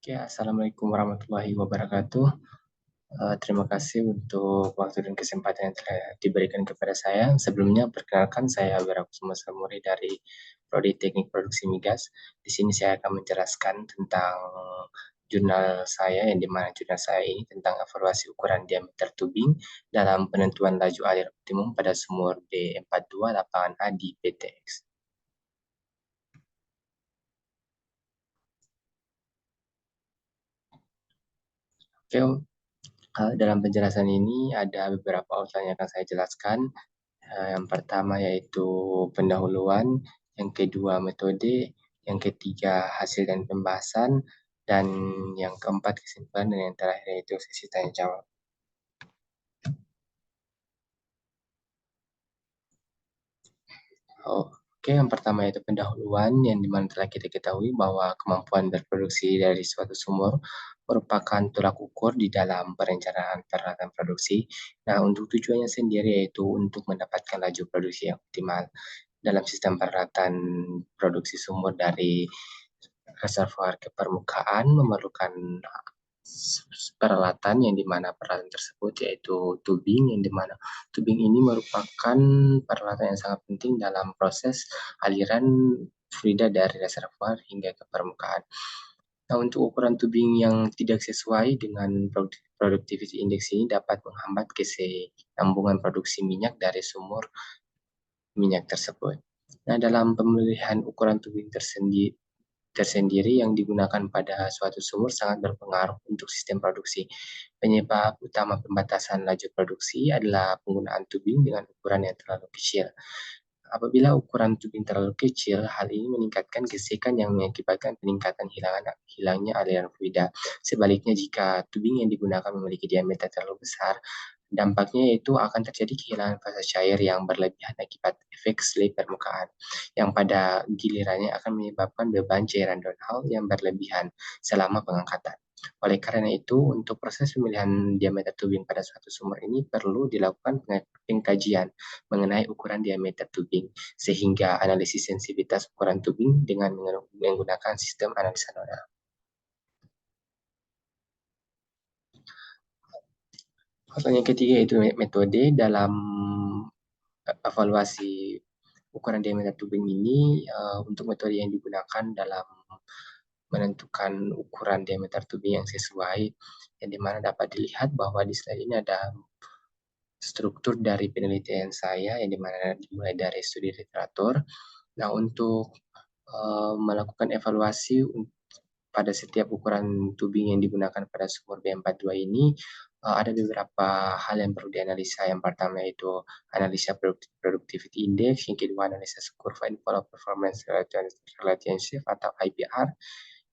Oke, assalamualaikum warahmatullahi wabarakatuh. Terima kasih untuk waktu dan kesempatan yang telah diberikan kepada saya. Sebelumnya, perkenalkan saya Wirakusuma Samuri dari Prodi Teknik Produksi Migas. Di sini saya akan menjelaskan tentang jurnal saya, yang dimana jurnal saya ini tentang evaluasi ukuran diameter tubing dalam penentuan laju alir optimum pada sumur B42 lapangan A di PTX. Oke, dalam penjelasan ini ada beberapa outline yang akan saya jelaskan. Yang pertama yaitu pendahuluan, yang kedua metode, yang ketiga hasil dan pembahasan, dan yang keempat kesimpulan, dan yang terakhir yaitu sesi tanya jawab. Oke, yang pertama yaitu pendahuluan, yang dimana telah kita ketahui bahwa kemampuan berproduksi dari suatu sumur merupakan tolak ukur di dalam perencanaan peralatan produksi. Nah, untuk tujuannya sendiri yaitu untuk mendapatkan laju produksi yang optimal dalam sistem peralatan produksi sumur dari reservoir ke permukaan memerlukan peralatan, yang dimana peralatan tersebut yaitu tubing, yang dimana tubing ini merupakan peralatan yang sangat penting dalam proses aliran fluida dari reservoir hingga ke permukaan. Nah, untuk ukuran tubing yang tidak sesuai dengan productivity index ini dapat menghambat kesinambungan produksi minyak dari sumur minyak tersebut. Nah, dalam pemilihan ukuran tubing tersendiri yang digunakan pada suatu sumur sangat berpengaruh untuk sistem produksi. Penyebab utama pembatasan laju produksi adalah penggunaan tubing dengan ukuran yang terlalu kecil. Apabila ukuran tubing terlalu kecil, hal ini meningkatkan gesekan yang mengakibatkan peningkatan hilangnya aliran fluida. Sebaliknya, jika tubing yang digunakan memiliki diameter terlalu besar, dampaknya yaitu akan terjadi kehilangan fasa cair yang berlebihan akibat efek slip permukaan, yang pada gilirannya akan menyebabkan beban cairan downhole yang berlebihan selama pengangkatan. Oleh karena itu, untuk proses pemilihan diameter tubing pada suatu sumur ini perlu dilakukan pengkajian mengenai ukuran diameter tubing, sehingga analisis sensitivitas ukuran tubing dengan menggunakan sistem analisa nodal. Yang ketiga itu metode dalam evaluasi ukuran diameter tubing ini. Untuk metode yang digunakan dalam menentukan ukuran diameter tubing yang sesuai, yang dimana dapat dilihat bahwa di slide ini ada struktur dari penelitian saya, yang dimana dimulai dari studi literatur. Nah, untuk melakukan evaluasi pada setiap ukuran tubing yang digunakan pada sumur B42 ini, ada beberapa hal yang perlu dianalisa. Yang pertama itu analisa productivity index, yang kedua analisa kurva inflow performance relationship atau IPR,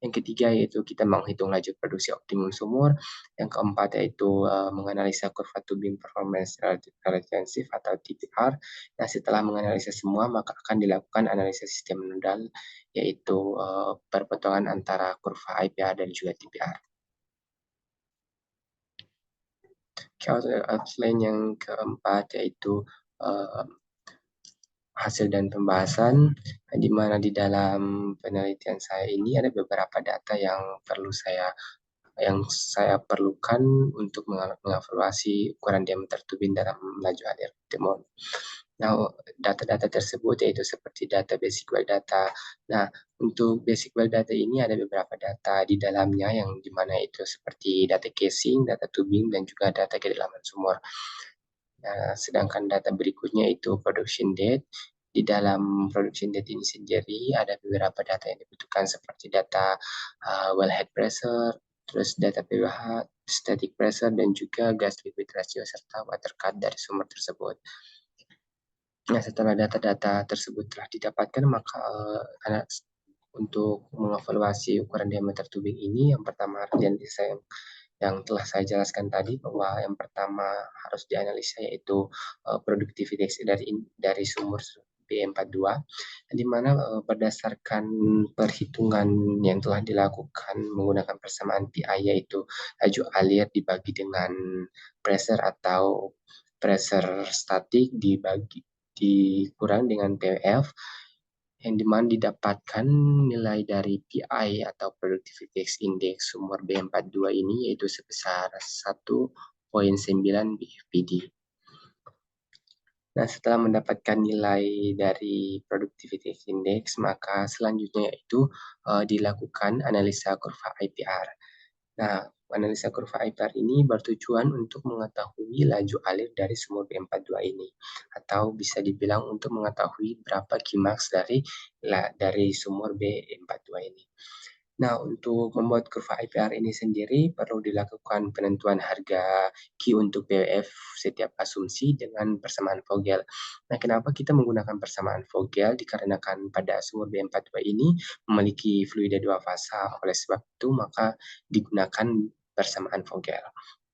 yang ketiga yaitu kita menghitung laju produksi optimum sumur, yang keempat yaitu menganalisa kurva tubing performance relationship atau TPR. Nah, setelah menganalisa semua, maka akan dilakukan analisis sistem nodal, yaitu perpotongan antara kurva IPR dan juga TPR. Outline yang keempat yaitu uh, hasil dan pembahasan, di mana di dalam penelitian saya ini ada beberapa data yang saya perlukan untuk mengevaluasi ukuran diameter tubing dalam laju alir optimum. Nah, data-data tersebut yaitu seperti data basic well data. Nah, untuk basic well data ini ada beberapa data di dalamnya, yang dimana itu seperti data casing, data tubing, dan juga data kedalaman sumur. Nah, sedangkan data berikutnya itu production date. Di dalam production date ini sendiri ada beberapa data yang dibutuhkan seperti data wellhead pressure, terus data pH, static pressure, dan juga gas liquid ratio serta water cut dari sumber tersebut. Nah, setelah data-data tersebut telah didapatkan, maka untuk mengevaluasi ukuran diameter tubing ini, yang pertama yang telah saya jelaskan tadi, bahwa yang pertama harus dianalisa yaitu productivity dari sumur B42, di mana berdasarkan perhitungan yang telah dilakukan menggunakan persamaan PI, yaitu laju alir dibagi dengan pressure atau pressure statik dikurang dengan PF, yang dimana didapatkan nilai dari PI atau Productivity Index sumur B42 ini yaitu sebesar 1,9 BFPD. Nah, setelah mendapatkan nilai dari Productivity Index, maka selanjutnya yaitu dilakukan analisa kurva IPR. Nah, analisa kurva IPR ini bertujuan untuk mengetahui laju alir dari sumur B42 ini, atau bisa dibilang untuk mengetahui berapa Qmax dari sumur B42 ini. Nah, untuk membuat kurva IPR ini sendiri perlu dilakukan penentuan harga Q untuk PWF setiap asumsi dengan persamaan Vogel. Nah, kenapa kita menggunakan persamaan Vogel? Dikarenakan pada sumur B42 ini memiliki fluida dua fasa, oleh sebab itu maka digunakan persamaan Vogel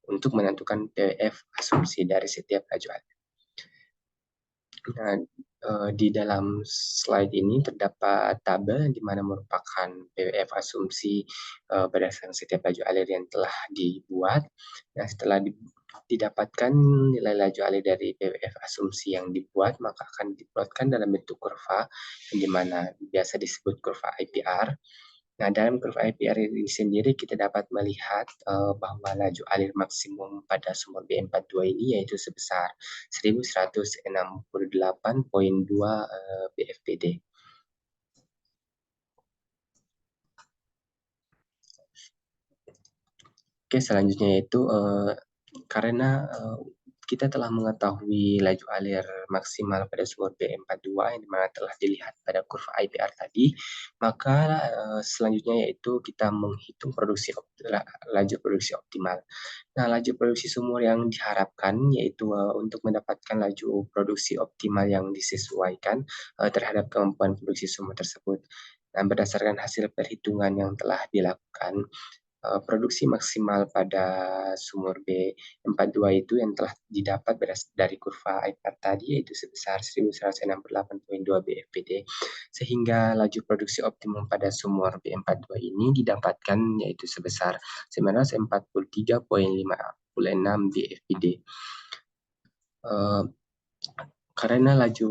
untuk menentukan PWF asumsi dari setiap laju alir. Nah, di dalam slide ini terdapat tabel di mana merupakan PWF asumsi berdasarkan setiap laju alir yang telah dibuat. Nah, setelah didapatkan nilai laju alir dari PWF asumsi yang dibuat, maka akan diplotkan dalam bentuk kurva, yang di mana biasa disebut kurva IPR. Nah, dalam kurva IPR ini sendiri kita dapat melihat bahwa laju alir maksimum pada sumur B42 ini yaitu sebesar 1168,2 BFPD. Oke, selanjutnya yaitu karena kita telah mengetahui laju alir maksimal pada sumur B42 yang dimana telah dilihat pada kurva IPR tadi, maka selanjutnya yaitu kita menghitung laju produksi optimal. Nah, laju produksi sumur yang diharapkan yaitu untuk mendapatkan laju produksi optimal yang disesuaikan terhadap kemampuan produksi sumur tersebut. Dan berdasarkan hasil perhitungan yang telah dilakukan, produksi maksimal pada sumur B42 itu yang telah didapat dari kurva IPR tadi yaitu sebesar 1168,2 BFPD, sehingga laju produksi optimum pada sumur B42 ini didapatkan yaitu sebesar 943,56 BFPD. Karena laju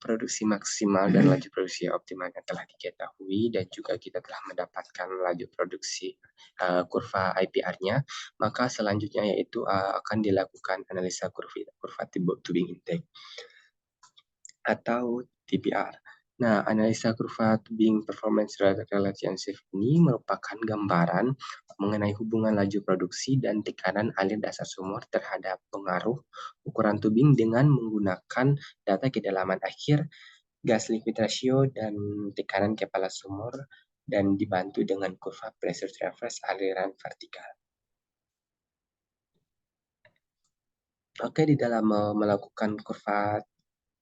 produksi maksimal dan laju produksi optimal yang telah diketahui dan juga kita telah mendapatkan laju produksi kurva IPR-nya, maka selanjutnya yaitu akan dilakukan analisa kurva tubing intake atau TPR. Nah, analisa kurva tubing performance relationship ini merupakan gambaran mengenai hubungan laju produksi dan tekanan alir dasar sumur terhadap pengaruh ukuran tubing dengan menggunakan data kedalaman akhir, gas liquid ratio, dan tekanan kepala sumur, dan dibantu dengan kurva pressure traverse aliran vertikal. Oke, di dalam melakukan kurva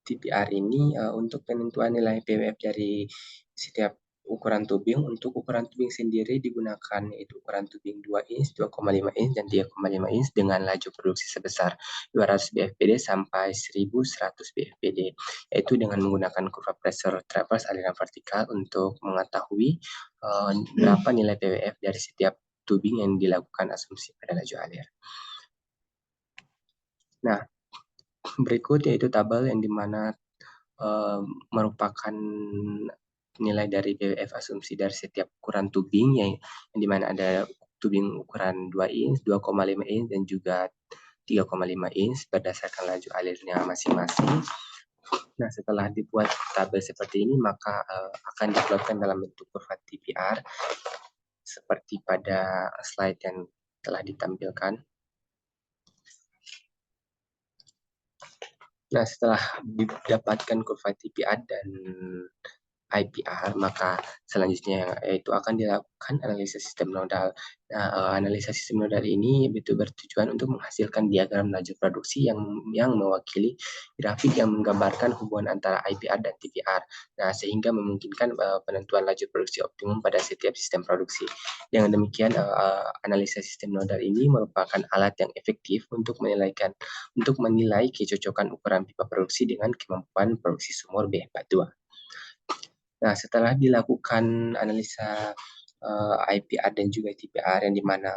TPR ini untuk penentuan nilai PWF dari setiap ukuran tubing. Untuk ukuran tubing sendiri digunakan yaitu ukuran tubing 2 inch, 2,5 inch, dan 3,5 inch dengan laju produksi sebesar 200 BFPD sampai 1100 BFPD, yaitu dengan menggunakan kurva pressure traverse aliran vertikal untuk mengetahui berapa nilai PWF dari setiap tubing yang dilakukan asumsi pada laju alir. Nah, berikut yaitu tabel yang dimana merupakan nilai dari PWF asumsi dari setiap ukuran tubing yang dimana ada tubing ukuran 2 inch, 2,5 inch, dan juga 3,5 inch berdasarkan laju alirnya masing-masing. Nah, setelah dibuat tabel seperti ini, maka akan diplotkan dalam bentuk kurva TPR seperti pada slide yang telah ditampilkan. Nah, setelah didapatkan kurva TPR dan IPR, maka selanjutnya yaitu akan dilakukan analisis sistem nodal. Nah, analisis sistem nodal ini itu bertujuan untuk menghasilkan diagram laju produksi yang mewakili grafik yang menggambarkan hubungan antara IPR dan TPR. Nah, sehingga memungkinkan penentuan laju produksi optimum pada setiap sistem produksi. Dengan demikian, analisis sistem nodal ini merupakan alat yang efektif untuk menilai kecocokan ukuran pipa produksi dengan kemampuan produksi sumur B42. Nah, setelah dilakukan analisa IPR dan juga TPR yang dimana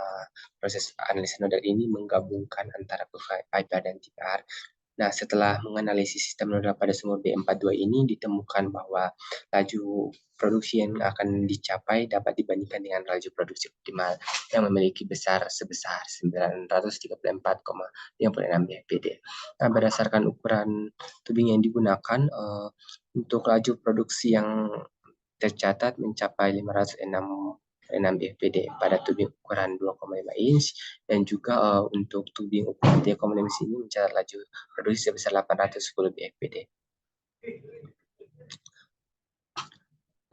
proses analisa nodal ini menggabungkan antara kurva IPR dan TPR, Nah, setelah menganalisis sistem nodal pada sumur B42 ini ditemukan bahwa laju produksi yang akan dicapai dapat dibandingkan dengan laju produksi optimal yang memiliki sebesar 934,56 bpd. Nah, berdasarkan ukuran tubing yang digunakan untuk laju produksi yang tercatat mencapai 506 bpd pada tubing ukuran 2,5 inch dan juga untuk tubing ukuran 3,5 inch ini mencatat laju produksi sebesar 810 bpd.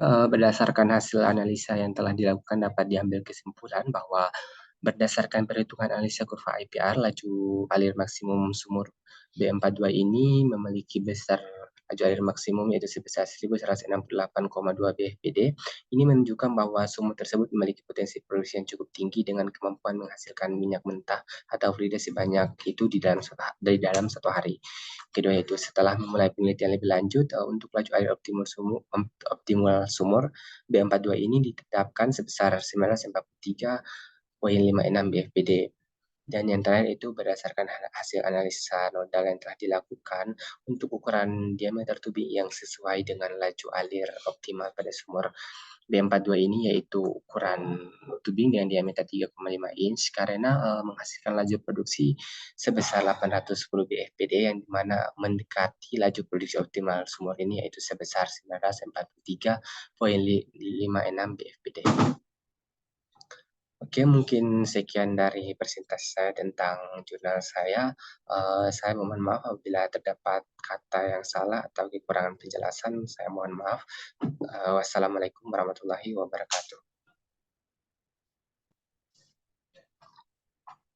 Berdasarkan hasil analisa yang telah dilakukan dapat diambil kesimpulan bahwa berdasarkan perhitungan analisa kurva IPR, laju alir maksimum sumur B42 ini memiliki laju alir maksimum yaitu sebesar 1168,2 bpd. Ini menunjukkan bahwa sumur tersebut memiliki potensi produksi yang cukup tinggi dengan kemampuan menghasilkan minyak mentah atau fluida sebanyak itu di dalam satu hari. Kedua yaitu setelah memulai penelitian lebih lanjut untuk laju air optimal sumur B42 ini ditetapkan sebesar 943,56 bfpd. Dan yang terakhir itu berdasarkan hasil analisa nodal yang telah dilakukan untuk ukuran diameter tubing yang sesuai dengan laju alir optimal pada sumur B42 ini yaitu ukuran tubing dengan diameter 3,5 inch karena menghasilkan laju produksi sebesar 810 bfpd yang dimana mendekati laju produksi optimal sumur ini yaitu sebesar 943,56 bfpd. Oke, mungkin sekian dari presentasi saya tentang jurnal saya. Saya mohon maaf apabila terdapat kata yang salah atau kekurangan penjelasan. Saya mohon maaf. Wassalamualaikum warahmatullahi wabarakatuh.